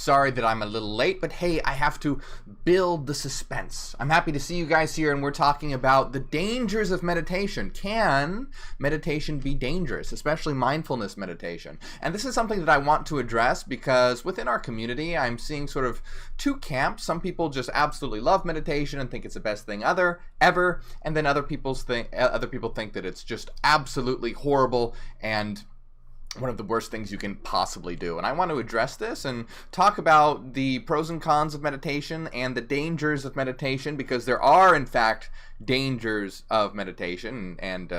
Sorry that I'm a little late, but hey, I have to build the suspense. I'm happy to see you guys here, and we're talking about the dangers of meditation. Can meditation be dangerous, especially mindfulness meditation? And this is something that I want to address because within our community, I'm seeing sort of two camps. Some people just absolutely love meditation and think it's the best thing ever, and then other people think that it's just absolutely horrible and one of the worst things you can possibly do. And I want to address this and talk about the pros and cons of meditation and the dangers of meditation, because there are in fact dangers of meditation. And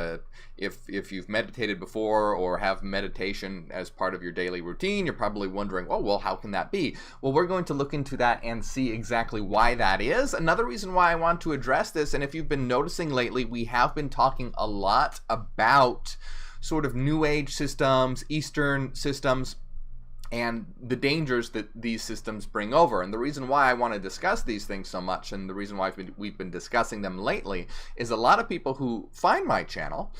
if you've meditated before or have meditation as part of your daily routine, you're probably wondering, oh, well, how can that be? Well, we're going to look into that and see exactly why that is. Another reason why I want to address this, and if you've been noticing lately, we have been talking a lot about sort of New Age systems, Eastern systems, and the dangers that these systems bring over. And the reason why I want to discuss these things so much, and the reason why we've been discussing them lately, is a lot of people who find my channel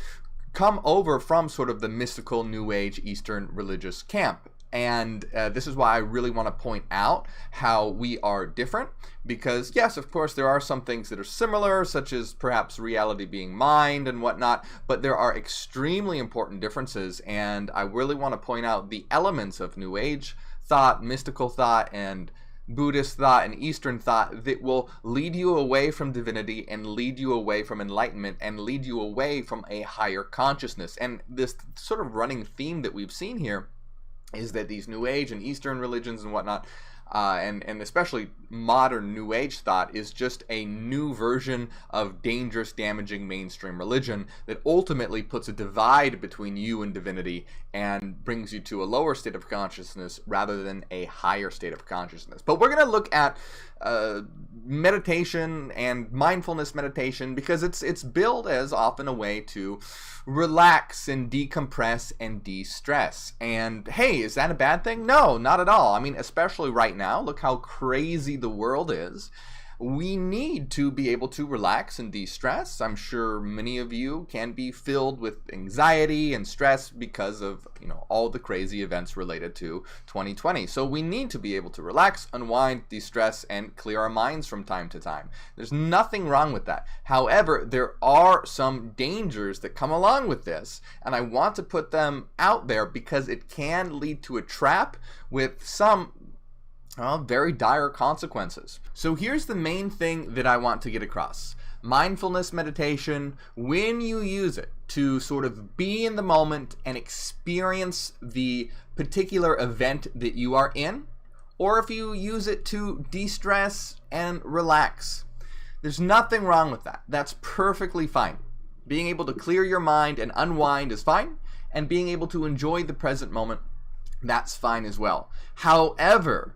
come over from sort of the mystical New Age Eastern religious camp. And this is why I really want to point out how we are different, because yes, of course, there are some things that are similar, such as perhaps reality being mind and whatnot, but there are extremely important differences, and I really want to point out the elements of New Age thought, mystical thought, and Buddhist thought and Eastern thought that will lead you away from divinity and lead you away from enlightenment and lead you away from a higher consciousness. And this sort of running theme that we've seen here is that these New Age and Eastern religions and whatnot, and especially modern New Age thought, is just a new version of dangerous, damaging mainstream religion that ultimately puts a divide between you and divinity and brings you to a lower state of consciousness rather than a higher state of consciousness. But we're going to look at meditation and mindfulness meditation because it's billed as often a way to relax and decompress and de-stress. And hey, is that a bad thing? No, not at all. I mean, especially right now, look how crazy the world is. We need to be able to relax and de-stress. I'm sure many of you can be filled with anxiety and stress because of, all the crazy events related to 2020. So we need to be able to relax, unwind, de-stress, and clear our minds from time to time. There's nothing wrong with that. However, there are some dangers that come along with this, and I want to put them out there because it can lead to a trap with some very dire consequences. So here's the main thing that I want to get across. Mindfulness meditation, when you use it to sort of be in the moment and experience the particular event that you are in, or if you use it to de-stress and relax, there's nothing wrong with that. That's perfectly fine. Being able to clear your mind and unwind is fine, and being able to enjoy the present moment, that's fine as well. However,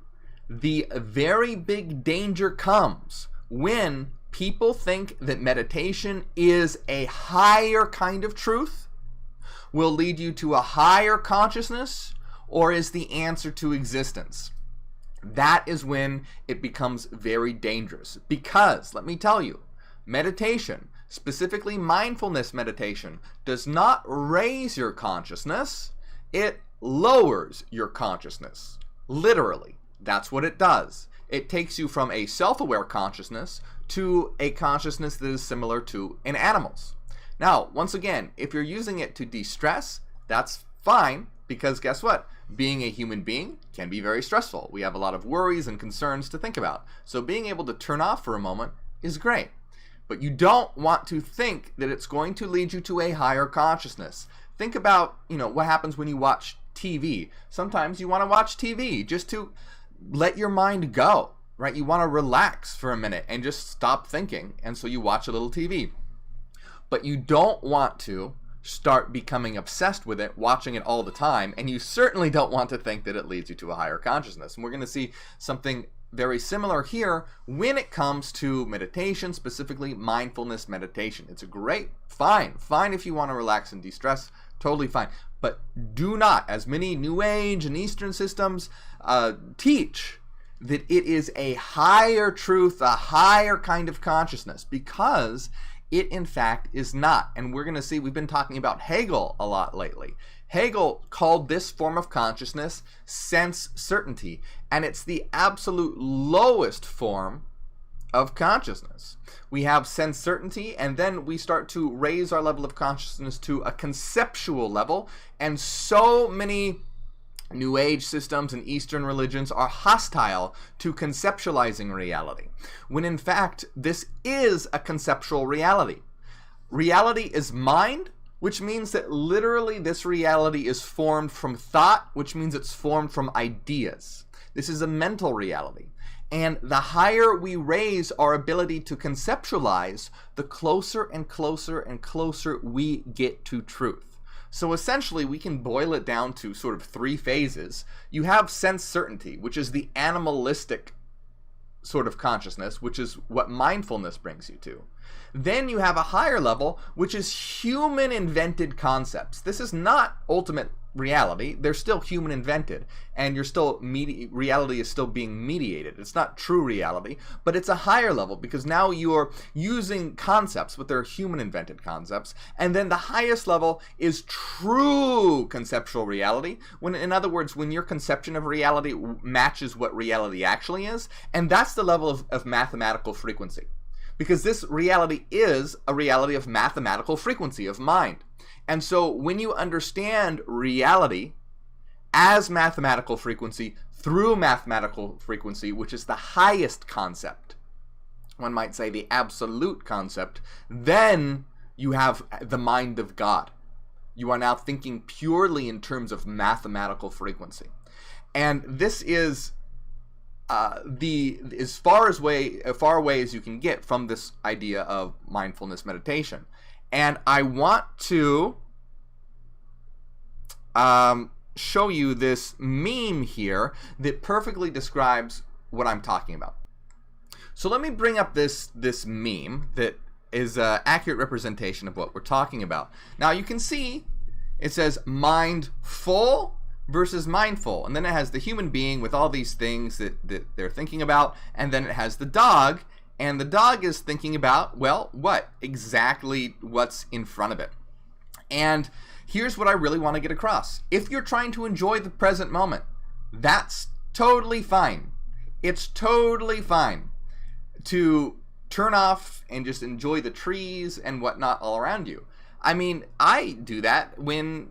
the very big danger comes when people think that meditation is a higher kind of truth, will lead you to a higher consciousness, or is the answer to existence. That is when it becomes very dangerous. Because, let me tell you, meditation, specifically mindfulness meditation, does not raise your consciousness, it lowers your consciousness. Literally. That's what it does. It takes you from a self-aware consciousness to a consciousness that is similar to an animal's. Now, once again, if you're using it to de-stress, that's fine, because guess what? Being a human being can be very stressful. We have a lot of worries and concerns to think about. So being able to turn off for a moment is great. But you don't want to think that it's going to lead you to a higher consciousness. Think about, what happens when you watch TV. Sometimes you want to watch TV just to let your mind go, right? You want to relax for a minute and just stop thinking, and so you watch a little TV. But you don't want to start becoming obsessed with it, watching it all the time, and you certainly don't want to think that it leads you to a higher consciousness. And we're going to see something very similar here when it comes to meditation, specifically mindfulness meditation. It's a great, fine if you want to relax and de-stress, totally fine. But do not, as many New Age and Eastern systems teach, that it is a higher truth, a higher kind of consciousness, because it in fact is not. And we're going to see, we've been talking about Hegel a lot lately. Hegel called this form of consciousness sense certainty, and it's the absolute lowest form of consciousness. We have sense certainty, and then we start to raise our level of consciousness to a conceptual level, and so many New Age systems and Eastern religions are hostile to conceptualizing reality, when in fact this is a conceptual reality. Reality is mind, which means that literally this reality is formed from thought, which means it's formed from ideas. This is a mental reality. And the higher we raise our ability to conceptualize, the closer and closer and closer we get to truth. So essentially, we can boil it down to sort of three phases. You have sense certainty, which is the animalistic sort of consciousness, which is what mindfulness brings you to. Then you have a higher level, which is human invented concepts. This is not ultimate reality. They're still human invented, and reality is still being mediated. It's not true reality, but it's a higher level because now you're using concepts, but they're human invented concepts. And then the highest level is true conceptual reality, when, in other words, when your conception of reality matches what reality actually is, and that's the level of mathematical frequency. Because this reality is a reality of mathematical frequency, of mind. And so when you understand reality as mathematical frequency through mathematical frequency, which is the highest concept, one might say the absolute concept, then you have the mind of God. You are now thinking purely in terms of mathematical frequency. And this is as far away as you can get from this idea of mindfulness meditation. And I want to show you this meme here that perfectly describes what I'm talking about. So let me bring up this meme that is an accurate representation of what we're talking about. Now you can see it says mindful versus mindful, and then it has the human being with all these things that they're thinking about, and then it has the dog, and the dog is thinking about, well, what? Exactly what's in front of it. And here's what I really want to get across. If you're trying to enjoy the present moment, that's totally fine. It's totally fine to turn off and just enjoy the trees and whatnot all around you. I mean, I do that when,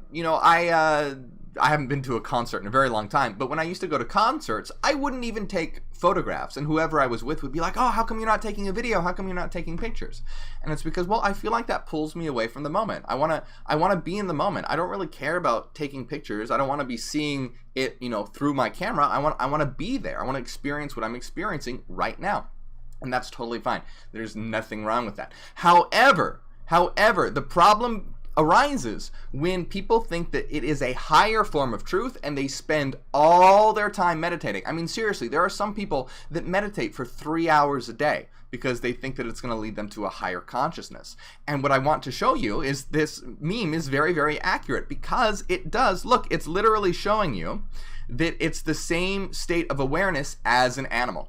I haven't been to a concert in a very long time, but when I used to go to concerts, I wouldn't even take photographs, and whoever I was with would be like, oh, how come you're not taking a video? How come you're not taking pictures? And it's because, well, I feel like that pulls me away from the moment. I want to be in the moment. I don't really care about taking pictures. I don't want to be seeing it, through my camera. I want to be there. I want to experience what I'm experiencing right now. And that's totally fine. There's nothing wrong with that. However, the problem arises when people think that it is a higher form of truth and they spend all their time meditating. I mean, seriously, there are some people that meditate for 3 hours a day because they think that it's going to lead them to a higher consciousness. And what I want to show you is this meme is very, very accurate because it does. Look, it's literally showing you that it's the same state of awareness as an animal.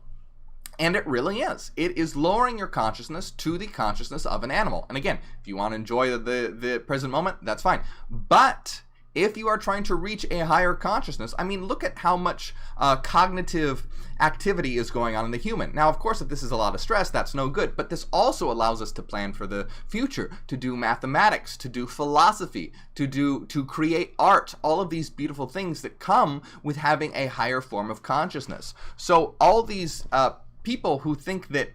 And it really is. It is lowering your consciousness to the consciousness of an animal. And again, if you want to enjoy the present moment, that's fine. But if you are trying to reach a higher consciousness, I mean, look at how much cognitive activity is going on in the human. Now, of course, if this is a lot of stress, that's no good. But this also allows us to plan for the future, to do mathematics, to do philosophy, to create art, all of these beautiful things that come with having a higher form of consciousness. So all these people who think that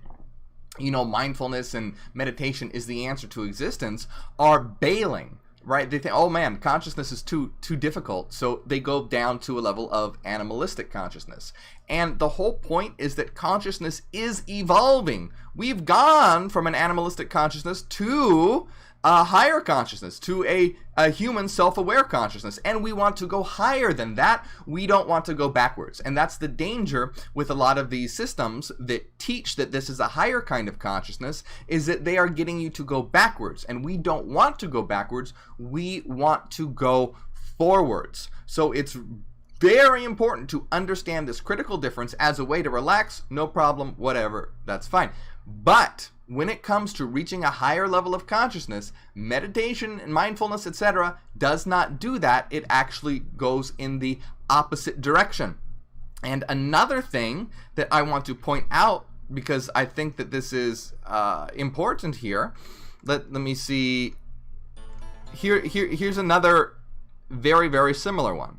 mindfulness and meditation is the answer to existence are bailing, right? They think, oh man, consciousness is too difficult, so they go down to a level of animalistic consciousness. And the whole point is that consciousness is evolving. We've gone from an animalistic consciousness to a higher consciousness, to a human self-aware consciousness, and we want to go higher than that. We don't want to go backwards, and that's the danger with a lot of these systems that teach that this is a higher kind of consciousness, is that they are getting you to go backwards, and we don't want to go backwards. We want to go forwards. So it's very important to understand this critical difference as a way to relax. No problem, whatever, that's fine. But when it comes to reaching a higher level of consciousness, meditation and mindfulness, etc., does not do that. It actually goes in the opposite direction. And another thing that I want to point out, because I think that this is important here, let me see. Here's another very, very similar one.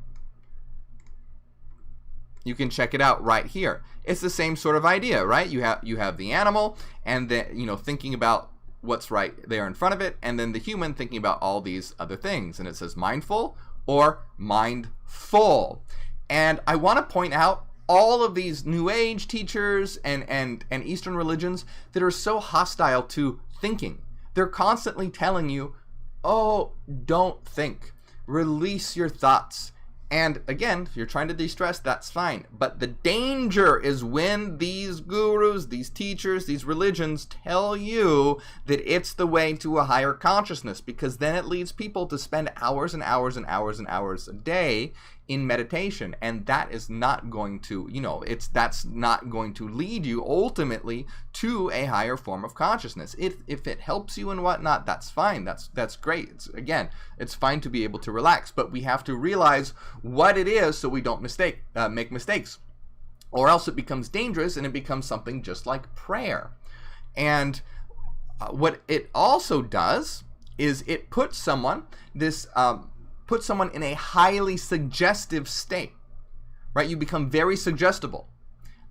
You can check it out right here. It's the same sort of idea, right? You have the animal, and then thinking about what's right there in front of it, and then the human thinking about all these other things. And it says mindful or mindful. And I want to point out all of these New Age teachers and Eastern religions that are so hostile to thinking. They're constantly telling you, oh, don't think. Release your thoughts. And again, if you're trying to de-stress, that's fine. But the danger is when these gurus, these teachers, these religions tell you that it's the way to a higher consciousness, because then it leads people to spend hours and hours and hours and hours a day in meditation, and that is not going to, that's not going to lead you ultimately to a higher form of consciousness. If it helps you and whatnot, that's fine. That's great. It's fine to be able to relax, but we have to realize what it is so we don't make mistakes, or else it becomes dangerous and it becomes something just like prayer. And what it also does is it puts someone in a highly suggestive state, right? You become very suggestible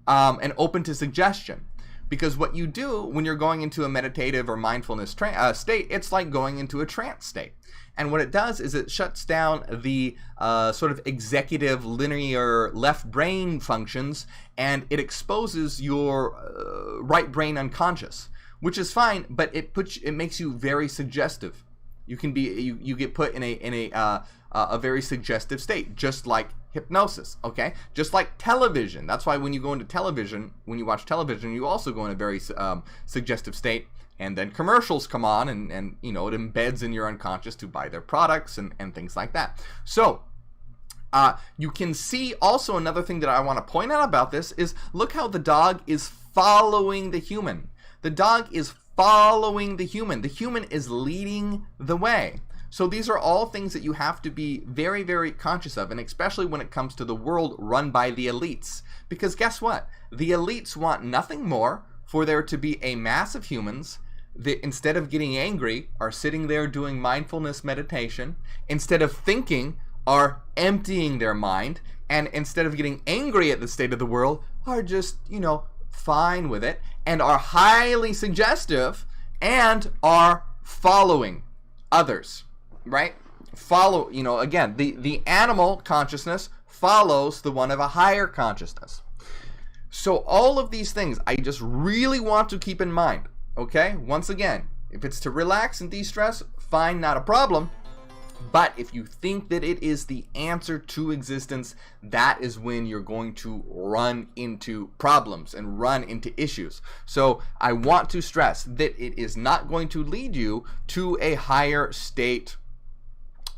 and open to suggestion, because what you do when you're going into a meditative or mindfulness state, it's like going into a trance state. And what it does is it shuts down the sort of executive linear left brain functions, and it exposes your right brain unconscious, which is fine, but it makes you very suggestive. You get put in a very suggestive state, just like hypnosis, okay? Just like television. That's why when you go into television, when you watch television, you also go in a very suggestive state, and then commercials come on, and it embeds in your unconscious to buy their products and things like that. So you can see also another thing that I want to point out about this is, look how the dog is following the human. The dog is following the human. The human is leading the way. So these are all things that you have to be very, very conscious of, and especially when it comes to the world run by the elites. Because guess what? The elites want nothing more for there to be a mass of humans that, instead of getting angry, are sitting there doing mindfulness meditation. Instead of thinking, are emptying their mind. And instead of getting angry at the state of the world, are just, fine with it, and are highly suggestive and are following others, right? Again, the animal consciousness follows the one of a higher consciousness. So all of these things I just really want to keep in mind, okay? Once again, if it's to relax and de-stress, fine, not a problem. But if you think that it is the answer to existence, that is when you're going to run into problems and run into issues. So I want to stress that it is not going to lead you to a higher state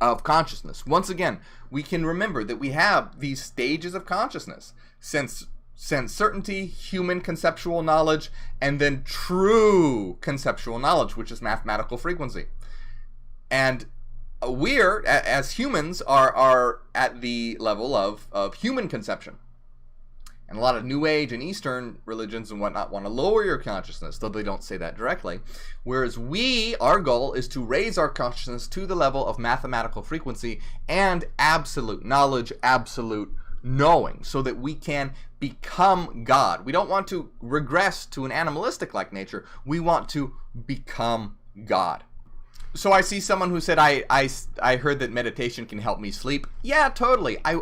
of consciousness. Once again, we can remember that we have these stages of consciousness: sense certainty, human conceptual knowledge, and then true conceptual knowledge, which is mathematical frequency. And we're, as humans, are at the level of human conception. And a lot of New Age and Eastern religions and whatnot want to lower your consciousness, though they don't say that directly. Whereas our goal is to raise our consciousness to the level of mathematical frequency and absolute knowledge, absolute knowing, so that we can become God. We don't want to regress to an animalistic-like nature. We want to become God. So I see someone who said, I heard that meditation can help me sleep. Yeah, totally. I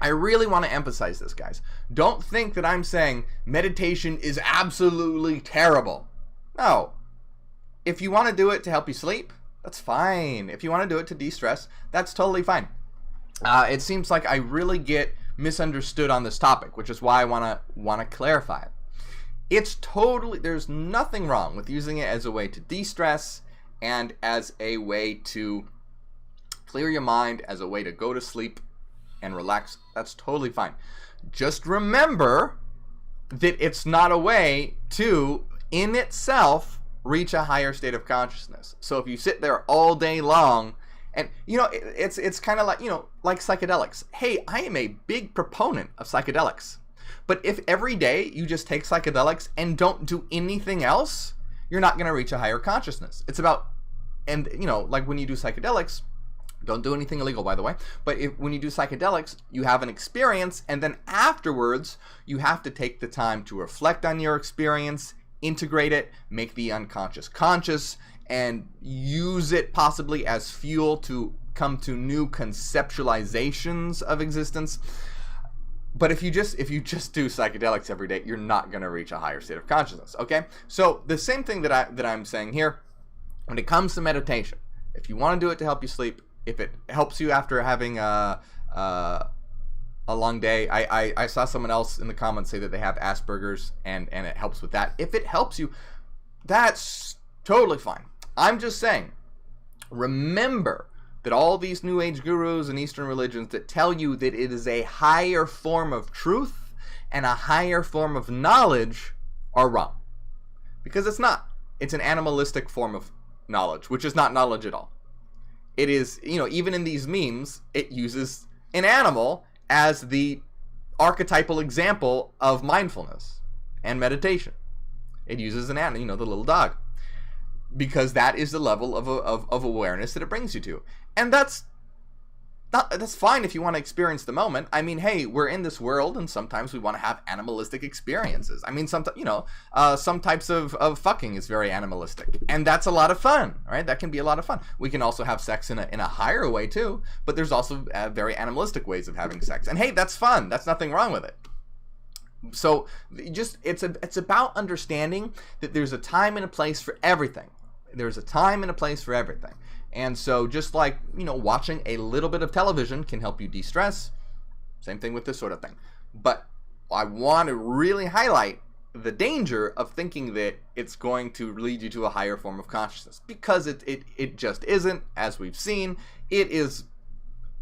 really want to emphasize this, guys. Don't think that I'm saying meditation is absolutely terrible. No. If you want to do it to help you sleep, that's fine. If you want to do it to de-stress, that's totally fine. It seems like I really get misunderstood on this topic, which is why I want to clarify it. There's nothing wrong with using it as a way to de-stress and as a way to clear your mind, as a way to go to sleep and relax. That's totally fine. Just remember that it's not a way to in itself reach a higher state of consciousness. So if you sit there all day long, and it's kind of like, like psychedelics. Hey, I am a big proponent of psychedelics. But if every day you just take psychedelics and don't do anything else, you're not going to reach a higher consciousness. It's about, and like when you do psychedelics, don't do anything illegal, by the way, but when you do psychedelics, you have an experience, and then afterwards, you have to take the time to reflect on your experience, integrate it, make the unconscious conscious, and use it possibly as fuel to come to new conceptualizations of existence. But if you just do psychedelics every day, you're not going to reach a higher state of consciousness, okay? So the same thing that I'm saying here, when it comes to meditation, if you want to do it to help you sleep, if it helps you after having a long day, I saw someone else in the comments say that they have Asperger's and it helps with that. If it helps you, that's totally fine. I'm just saying, remember that all these New Age gurus and Eastern religions that tell you that it is a higher form of truth and a higher form of knowledge are wrong. Because it's not. It's an animalistic form of knowledge, which is not knowledge at all. It is, even in these memes, it uses an animal as the archetypal example of mindfulness and meditation. It uses an animal, the little dog, because that is the level of awareness that it brings you to. And that's fine if you want to experience the moment. I mean, hey, we're in this world, and sometimes we want to have animalistic experiences. I mean, some types of fucking is very animalistic, and that's a lot of fun, right? That can be a lot of fun. We can also have sex in a higher way too, but there's also very animalistic ways of having sex, and hey, that's fun. That's nothing wrong with it. So it's about understanding that there's a time and a place for everything. There's a time and a place for everything. And so just like, watching a little bit of television can help you de-stress, same thing with this sort of thing. But I want to really highlight the danger of thinking that it's going to lead you to a higher form of consciousness, because it just isn't. As we've seen, it is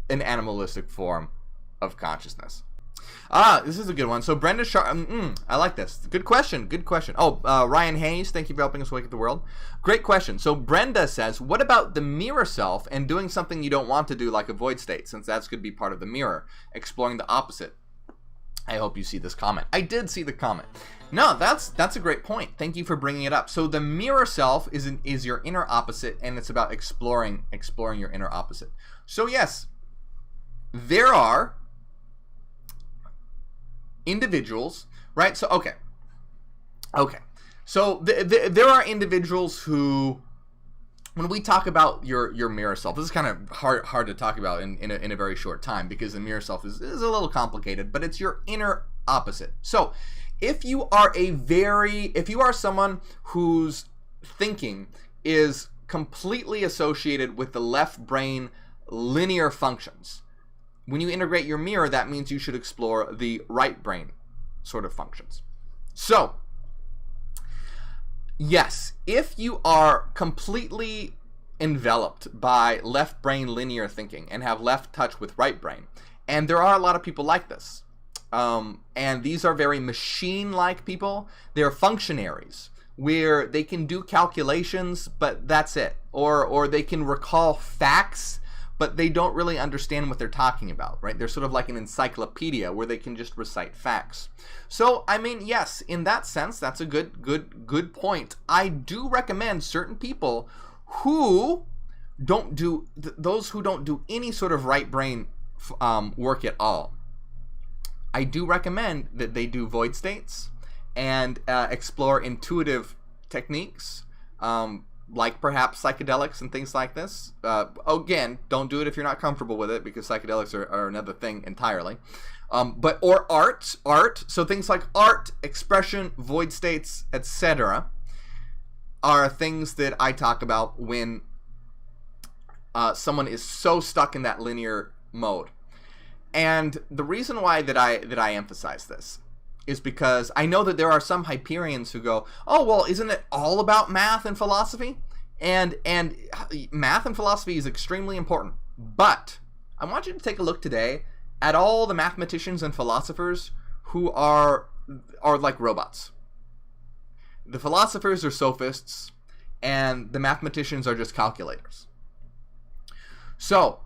an animalistic form of consciousness. This is a good one. So Brenda I like this. Good question. Oh, Ryan Hayes, thank you for helping us wake up the world. Great question. So Brenda says, what about the mirror self and doing something you don't want to do, like a void state, since that's going to be part of the mirror, exploring the opposite? I hope you see this comment. I did see the comment. No, that's a great point. Thank you for bringing it up. So the mirror self is your inner opposite, and it's about exploring your inner opposite. So yes, there are individuals, right? So okay. So there are individuals who, when we talk about your mirror self, this is kind of hard to talk about in a very short time, because the mirror self is a little complicated, but it's your inner opposite. So if you are someone whose thinking is completely associated with the left brain linear functions, when you integrate your mirror, that means you should explore the right brain sort of functions. So, yes, if you are completely enveloped by left brain linear thinking and have left touch with right brain, and there are a lot of people like this, and these are very machine-like people. They're functionaries, where they can do calculations, but that's it. Or they can recall facts, but they don't really understand what they're talking about, right? They're sort of like an encyclopedia where they can just recite facts. So, I mean, yes, in that sense, that's a good point. I do recommend certain people who don't do, those who don't do any sort of right brain work at all. I do recommend that they do void states and explore intuitive techniques, like perhaps psychedelics and things like this. Again, don't do it if you're not comfortable with it, because psychedelics are another thing entirely. Or art. So things like art, expression, void states, etc. are things that I talk about when someone is so stuck in that linear mode. And the reason why that I emphasize this is because I know that there are some Hyperions who go, oh, well, isn't it all about math and philosophy? And math and philosophy is extremely important. But I want you to take a look today at all the mathematicians and philosophers who are like robots. the philosophers are sophists, and the mathematicians are just calculators. So,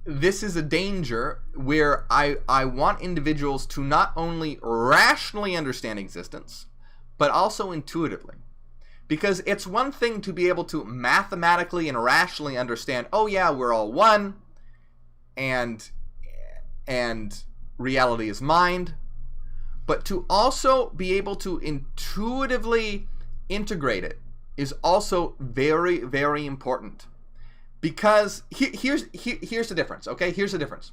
this is a danger where I want individuals to not only rationally understand existence, but also intuitively. Because it's one thing to be able to mathematically and rationally understand, oh yeah, we're all one, and reality is mind, but to also be able to intuitively integrate it is also very, very important. Because here's the difference, okay? Here's the difference.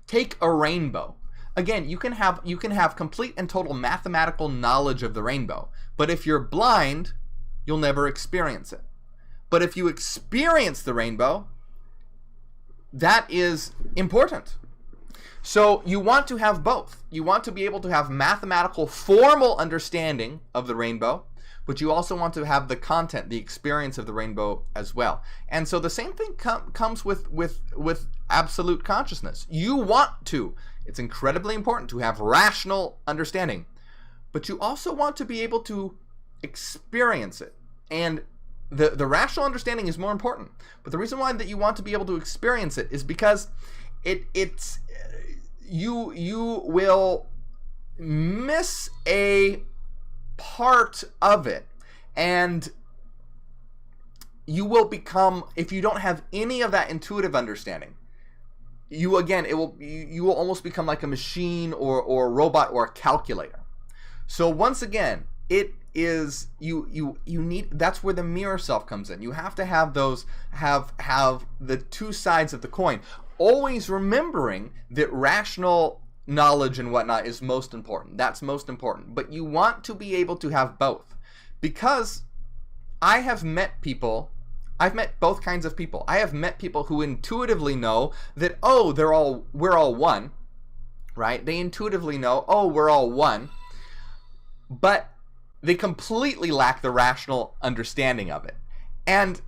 Take a rainbow. Again, you can have complete and total mathematical knowledge of the rainbow, but if you're blind, you'll never experience it. But if you experience the rainbow, that is important. So you want to have both. You want to be able to have mathematical, formal understanding of the rainbow, but you also want to have the content, the experience of the rainbow as well. And so the same thing comes with absolute consciousness. You want to. It's incredibly important to have rational understanding, but you also want to be able to experience it. And the rational understanding is more important. But the reason why that you want to be able to experience it is because you will miss a part of it, and you will become, if you don't have any of that intuitive understanding, you will almost become like a machine or a robot or a calculator. So once again, it is you need, that's where the mirror self comes in. You have to have those have the two sides of the coin, always remembering that rational knowledge and whatnot is most important. That's most important. But you want to be able to have both, because I've met both kinds of people. I have met people who intuitively know that, oh, we're all one, right? They intuitively know, oh, we're all one, but they completely lack the rational understanding of it. And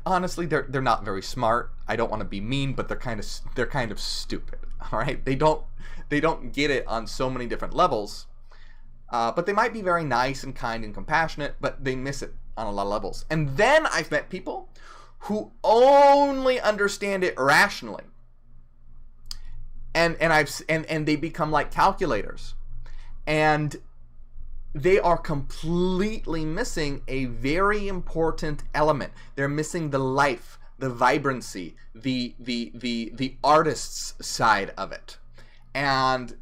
honestly, they're not very smart. I don't want to be mean, but they're kind of stupid. All right, they don't get it on so many different levels, but they might be very nice and kind and compassionate, but they miss it on a lot of levels. And then I've met people who only understand it rationally, and they become like calculators, and they are completely missing a very important element. They're missing the life, the vibrancy, the artist's side of it. And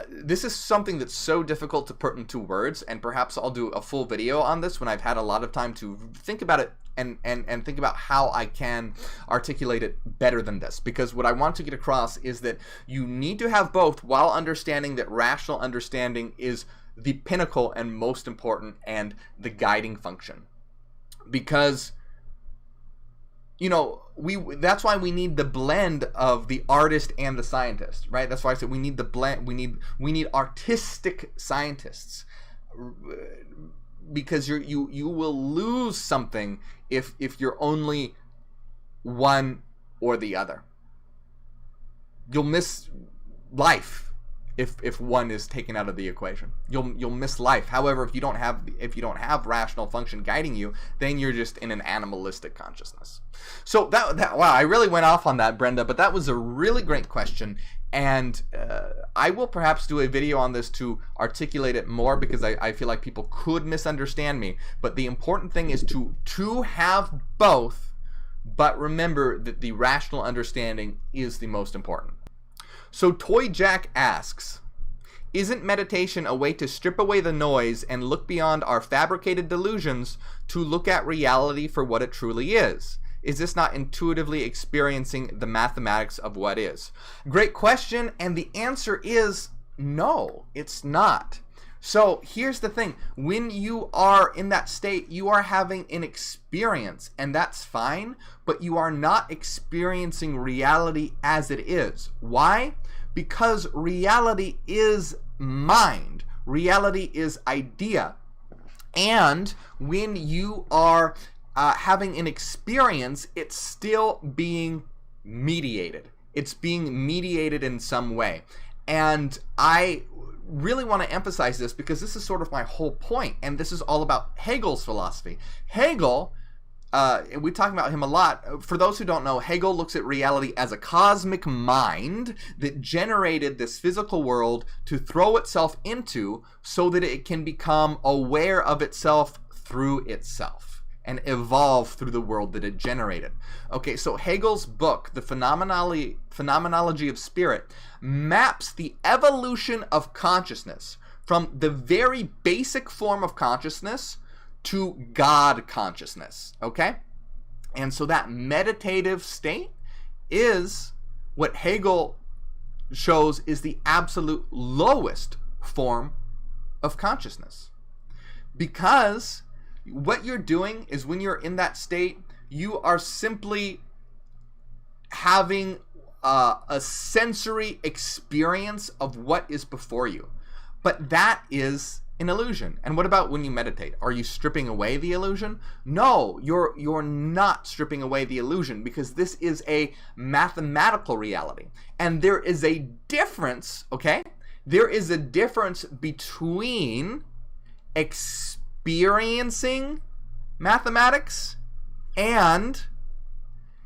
this is something that's so difficult to put into words, and perhaps I'll do a full video on this when I've had a lot of time to think about it and think about how I can articulate it better than this. Because what I want to get across is that you need to have both, while understanding that rational understanding is the pinnacle and most important and the guiding function. Because, you know, that's why we need the blend of the artist and the scientist, right? That's why I said we need the blend. We need artistic scientists, because you will lose something if you're only one or the other. You'll miss life if one is taken out of the equation. You'll miss life. However, if you don't have rational function guiding you, then you're just in an animalistic consciousness. So that wow, I really went off on that, Brenda, but that was a really great question, and I will perhaps do a video on this to articulate it more, because I feel like people could misunderstand me. But the important thing is to have both, but remember that the rational understanding is the most important. So Toy Jack asks, isn't meditation a way to strip away the noise and look beyond our fabricated delusions to look at reality for what it truly is? Is this not intuitively experiencing the mathematics of what is? Great question, and the answer is no, it's not. So here's the thing. When you are in that state, you are having an experience, and that's fine, but you are not experiencing reality as it is. Why? Because reality is mind. Reality is idea. And when you are having an experience, it's still being mediated. It's being mediated in some way. And really want to emphasize this because this is sort of my whole point, and this is all about Hegel's philosophy. Hegel, we talk about him a lot. For those who don't know, Hegel looks at reality as a cosmic mind that generated this physical world to throw itself into so that it can become aware of itself through itself and evolve through the world that it generated. Okay, so Hegel's book, The Phenomenology of Spirit, maps the evolution of consciousness from the very basic form of consciousness to God consciousness, okay? And so that meditative state is what Hegel shows is the absolute lowest form of consciousness. Because what you're doing is when you're in that state, you are simply having a sensory experience of what is before you. But that is an illusion. And what about when you meditate? Are you stripping away the illusion? No, you're not stripping away the illusion, because this is a mathematical reality. And there is a difference, okay? There is a difference between experiencing mathematics and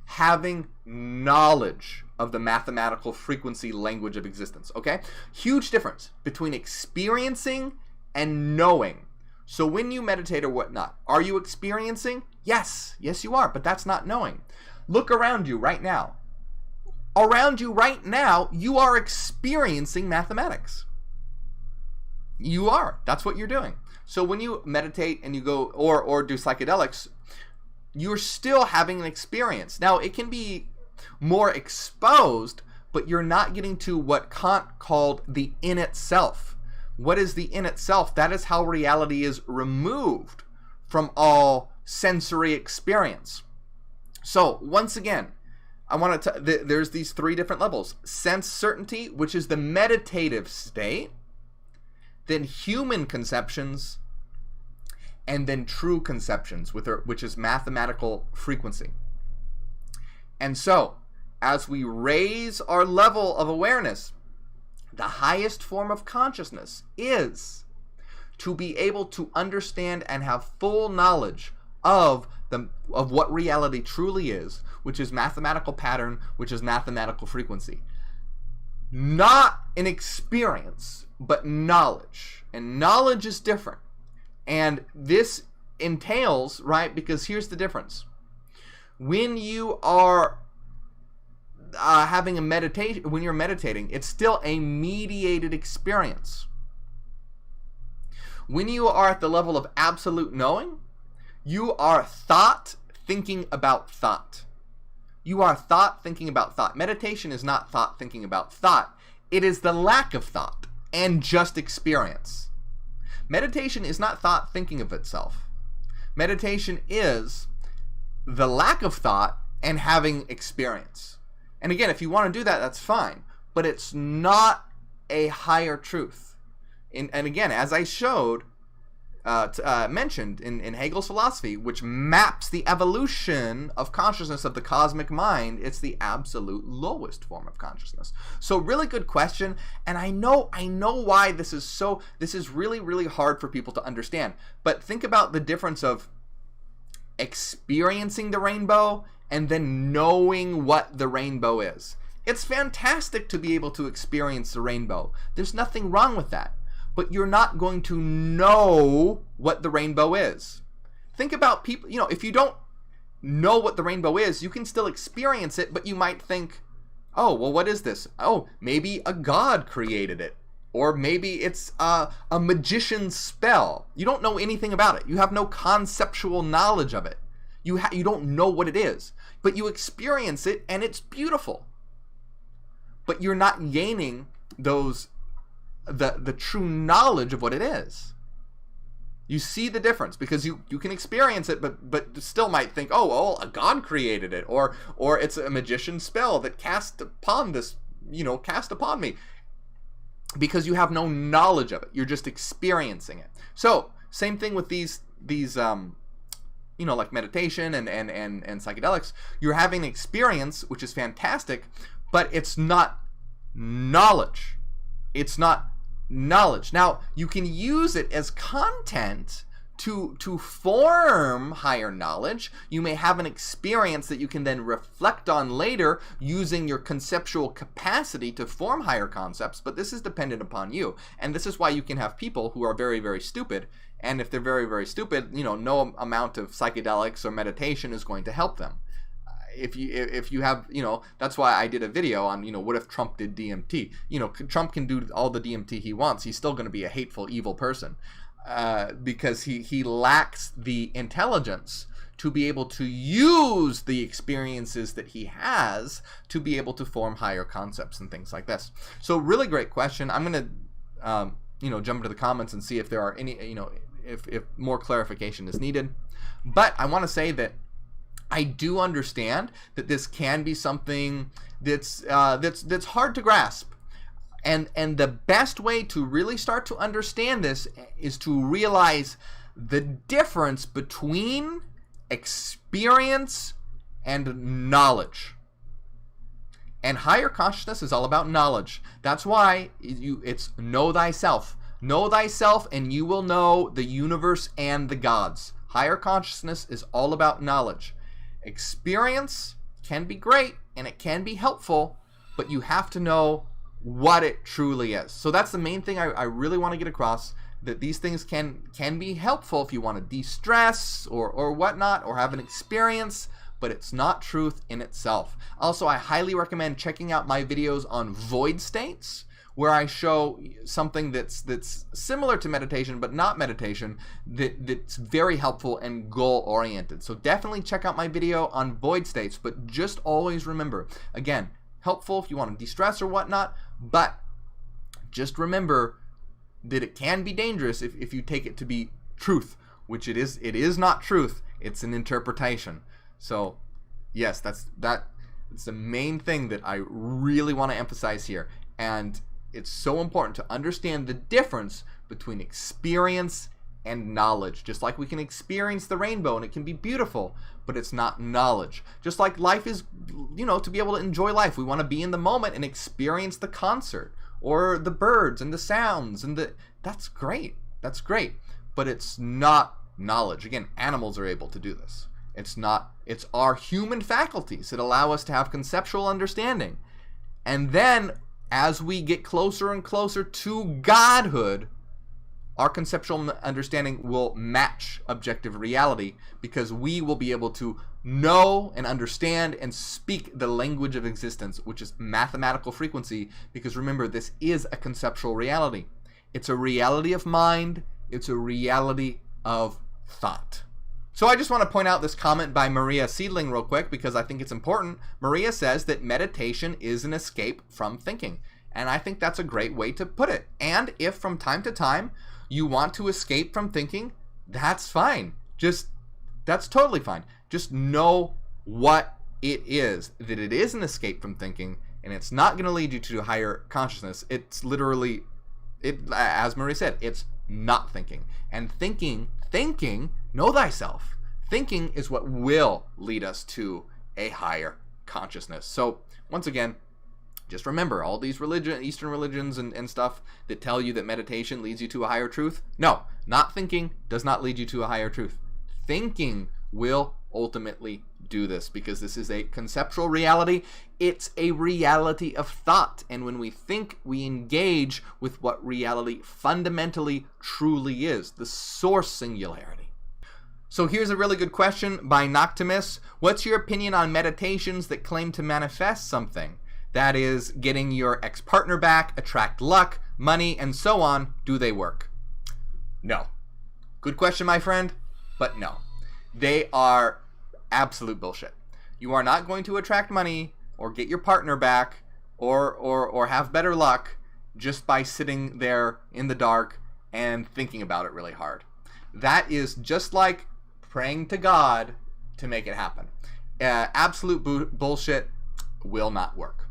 having knowledge of the mathematical frequency language of existence, okay? Huge difference between experiencing and knowing. So when you meditate or whatnot, are you experiencing? Yes, you are, but that's not knowing. Look around you right now. Around you right now, you are experiencing mathematics. You are. That's what you're doing. So when you meditate and you go or do psychedelics, you're still having an experience. Now, it can be more exposed, but you're not getting to what Kant called the in itself. What is the in itself? That is how reality is removed from all sensory experience. So, once again, I want to there's these three different levels. Sense certainty, which is the meditative state, then human conceptions, and then true conceptions, which is mathematical frequency. And so, as we raise our level of awareness, the highest form of consciousness is to be able to understand and have full knowledge of what reality truly is, which is mathematical pattern, which is mathematical frequency. Not an experience, but knowledge. And knowledge is different. And this entails, right, because here's the difference. When you are having a meditation, when you're meditating, it's still a mediated experience. When you are at the level of absolute knowing, you are thought thinking about thought. You are thought thinking about thought. Meditation is not thought thinking about thought. It is the lack of thought and just experience. Meditation is not thought thinking of itself. Meditation is the lack of thought and having experience. And again, if you want to do that, that's fine. But it's not a higher truth. And again, as I showed, mentioned in Hegel's philosophy, which maps the evolution of consciousness of the cosmic mind, it's the absolute lowest form of consciousness. So really good question. And I know why this is really, really hard for people to understand. But think about the difference of experiencing the rainbow and then knowing what the rainbow is. It's fantastic to be able to experience the rainbow. There's nothing wrong with that. But you're not going to know what the rainbow is. Think about people, if you don't know what the rainbow is, you can still experience it, but you might think, oh, well, what is this? Oh, maybe a god created it. Or maybe it's a magician's spell. You don't know anything about it. You have no conceptual knowledge of it. You don't know what it is. But you experience it, and it's beautiful. But you're not gaining the true knowledge of what it is. You see the difference because you can experience it, but still might think, oh, well, a god created it, or it's a magician's spell that cast upon me, because you have no knowledge of it. You're just experiencing it. So same thing with these like meditation and psychedelics. You're having an experience, which is fantastic, but it's not knowledge. It's not knowledge. Now, you can use it as content to form higher knowledge. You may have an experience that you can then reflect on later using your conceptual capacity to form higher concepts, but this is dependent upon you. And this is why you can have people who are very, very stupid, and if they're very, very stupid, no amount of psychedelics or meditation is going to help them. If you have, that's why I did a video on, what if Trump did DMT? Trump can do all the DMT he wants. He's still going to be a hateful, evil person. Because he lacks the intelligence to be able to use the experiences that he has to be able to form higher concepts and things like this. So really great question. I'm going to jump into the comments and see if there are any, if more clarification is needed. But I want to say that I do understand that this can be something that's hard to grasp. And the best way to really start to understand this is to realize the difference between experience and knowledge. And higher consciousness is all about knowledge. That's why it's know thyself. Know thyself and you will know the universe and the gods. Higher consciousness is all about knowledge. Experience can be great and it can be helpful, but you have to know what it truly is. So that's the main thing I really want to get across, that these things can be helpful if you want to de-stress or whatnot, or have an experience, but it's not truth in itself. Also, I highly recommend checking out my videos on void states, where I show something that's similar to meditation, but not meditation, that's very helpful and goal-oriented. So definitely check out my video on void states, but just always remember, again, helpful if you want to de-stress or whatnot, but just remember that it can be dangerous if you take it to be truth, which it is not truth, it's an interpretation. So yes, that's the main thing that I really want to emphasize here. And it's so important to understand the difference between experience and knowledge. Just like we can experience the rainbow and it can be beautiful, but it's not knowledge. Just like life is, to be able to enjoy life, we want to be in the moment and experience the concert or the birds and the sounds and that's great. That's great. But it's not knowledge. Again, animals are able to do this. It's our human faculties that allow us to have conceptual understanding. And then as we get closer and closer to godhood, our conceptual understanding will match objective reality, because we will be able to know and understand and speak the language of existence, which is mathematical frequency, because remember, this is a conceptual reality. It's a reality of mind. It's a reality of thought. So I just want to point out this comment by Maria Seedling real quick, because I think it's important. Maria says that meditation is an escape from thinking. And I think that's a great way to put it. And if from time to time you want to escape from thinking, that's fine. That's totally fine. Just know what it is, that it is an escape from thinking, and it's not going to lead you to higher consciousness. It's literally, as Maria said, it's not thinking. And thinking, know thyself. Thinking is what will lead us to a higher consciousness. So once again, just remember, all these Eastern religions and stuff that tell you that meditation leads you to a higher truth. No, not thinking does not lead you to a higher truth. Thinking will ultimately do this, because this is a conceptual reality. It's a reality of thought. And when we think, we engage with what reality fundamentally truly is, the source singularity. So here's a really good question by Noctimus. What's your opinion on meditations that claim to manifest something? That is, getting your ex-partner back, attract luck, money, and so on. Do they work? No. Good question, my friend, but no. They are absolute bullshit. You are not going to attract money or get your partner back or have better luck just by sitting there in the dark and thinking about it really hard. That is just like praying to God to make it happen. Absolute bullshit will not work.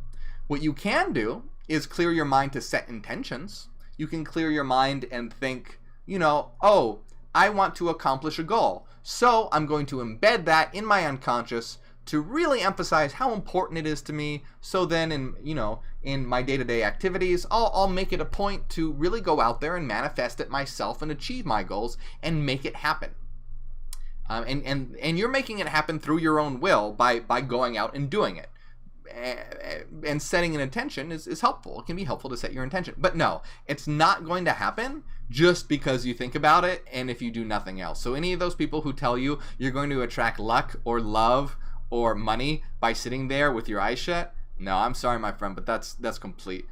What you can do is clear your mind to set intentions. You can clear your mind and think, oh, I want to accomplish a goal. So I'm going to embed that in my unconscious to really emphasize how important it is to me. So then in my day-to-day activities, I'll make it a point to really go out there and manifest it myself and achieve my goals and make it happen. And you're making it happen through your own will by going out and doing it. And setting an intention is helpful. It can be helpful to set your intention. But no, it's not going to happen just because you think about it and if you do nothing else. So any of those people who tell you you're going to attract luck or love or money by sitting there with your eyes shut, no, I'm sorry, my friend, but that's complete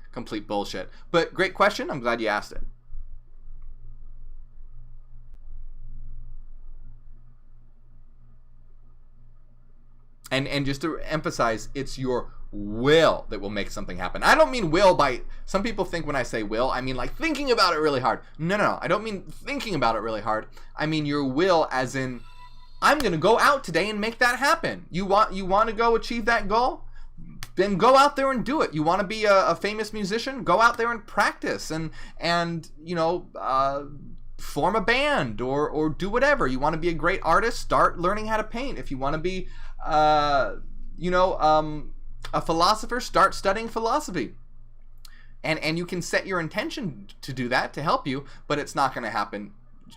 bullshit. But great question. I'm glad you asked it. And just to emphasize, it's your will that will make something happen. I don't mean will by, some people think when I say will, I mean like thinking about it really hard. No, I don't mean thinking about it really hard. I mean your will as in, I'm going to go out today and make that happen. You want to go achieve that goal? Then go out there and do it. You want to be a famous musician? Go out there and practice and form a band or do whatever. You want to be a great artist? Start learning how to paint. If you want to be a philosopher, start studying philosophy. And you can set your intention to do that to help you, but it's not going to happen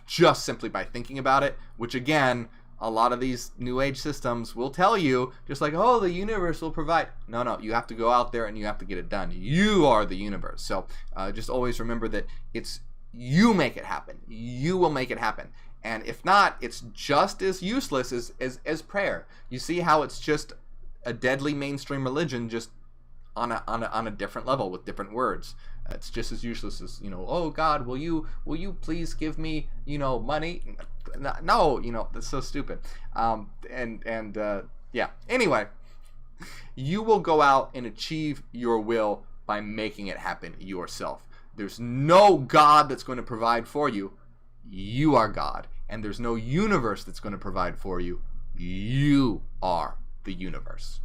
just simply by thinking about it, which again, a lot of these new age systems will tell you just like, oh, the universe will provide. No, you have to go out there and you have to get it done. You are the universe. So just always remember that it's you make it happen. You will make it happen. And if not, it's just as useless as prayer. You see how it's just a deadly mainstream religion, just on a different level with different words. It's just as useless as, oh God, will you please give me, money? No, that's so stupid. Yeah. Anyway, you will go out and achieve your will by making it happen yourself. There's no God that's going to provide for you. You are God. And there's no universe that's going to provide for you. You are the universe.